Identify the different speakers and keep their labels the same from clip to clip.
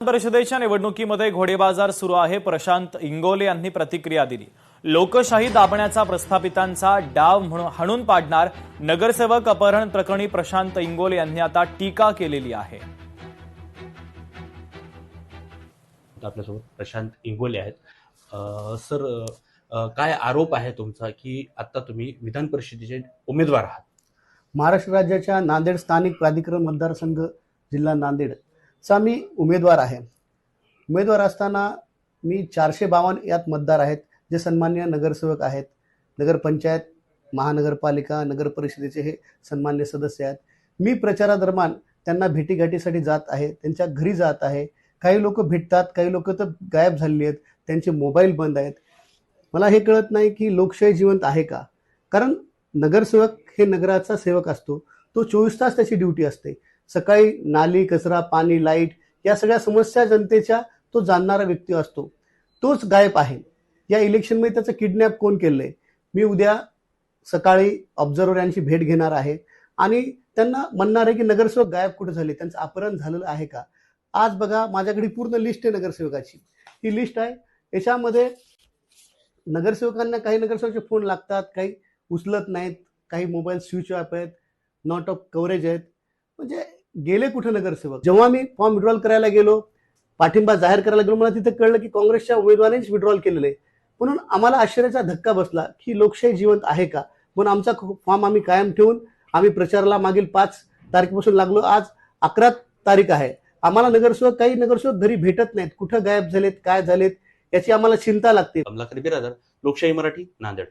Speaker 1: परिषदेच्या निवडणुकीमध्ये घोडेबाजार सुरू आहे. प्रशांत इंगोले यांनी प्रतिक्रिया दिली. लोकशाही दाबण्याचा प्रस्थापितांचा डाव हाणून पाडणार. नगरसेवक अपहरण प्रकरणी प्रशांत इंगोले यांनी आता टीका केलेली आहे.
Speaker 2: आपल्यासोबत प्रशांत इंगोले आहेत. सर, काय आरोप आहे तुमचा की आता तुम्ही विधान परिषदेचे उमेदवार आहात?
Speaker 3: महाराष्ट्र राज्याच्या नांदेड स्थानिक प्राधिकरण मतदारसंघ जिल्हा नांदेडचा मी उमेदवार आहे. उमेदवार असताना मी 452 यात मतदार आहेत, जे सन्मान्य नगरसेवक आहेत. नगरपंचायत, महानगरपालिका, नगर परिषदेचे हे सन्मान्य सदस्य आहेत. मी प्रचारादरम्यान त्यांना भेटीगाठीसाठी जात आहे, त्यांच्या घरी जात आहे. काही लोक भेटतात, काही लोक तर गायब झालेली आहेत, त्यांचे मोबाईल बंद आहेत. मला हे कळत नाही की लोकशाही जिवंत आहे का? कारण नगरसेवक हे नगराचा सेवक असतो. तो 24 तास त्याची ड्युटी असते. सकाळी नाली, कचरा, पाणी, लाईट या सगळ्या समस्या जनतेच्या तो जाणणारा व्यक्ती असतो. तोच गायब आहे. या इलेक्शनमध्ये त्याचं किडनॅप कोण केलंय? मी उद्या सकाळी ऑब्झर्व्हर यांची भेट घेणार आहे आणि त्यांना म्हणणार आहे की नगरसेवक गायब कुठे झाले, त्यांचं अपहरण झालेलं आहे का? आज बघा, माझ्याकडे पूर्ण लिस्ट आहे नगरसेवकाची. ही लिस्ट आहे. याच्यामध्ये नगरसेवकांना काही नगरसेवकाचे फोन लागतात, काही उचलत नाहीत, काही मोबाईल स्विच ऑफ आहेत, नॉट ऑफ कव्हरेज आहेत. म्हणजे गेले कुठे नगरसेवक? जेव्हा मी फॉर्म विड्रॉल करायला गेलो, पाठिंबा जाहीर करायला गेलो, मला तिथं कळलं की काँग्रेसच्या उमेदवारांनीच विड्रॉल केलेलं आहे. म्हणून आम्हाला आश्चर्याचा धक्का बसला की लोकशाही जिवंत आहे का? म्हणून आमचा फॉर्म आम्ही कायम ठेवून आम्ही प्रचाराला मागील 5 तारखेपासून लागलो. आज 11 तारीख आहे. आम्हाला नगरसेवक, काही नगरसेवक घरी भेटत नाहीत. कुठं गायब झालेत, काय झालेत, याची आम्हाला चिंता लागते.
Speaker 2: कमलाकर बिरादर, लोकशाही मराठी, नांदेड.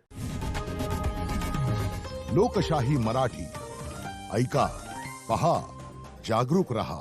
Speaker 4: लोकशाही मराठी ऐका, पहा, जागरूक रहा.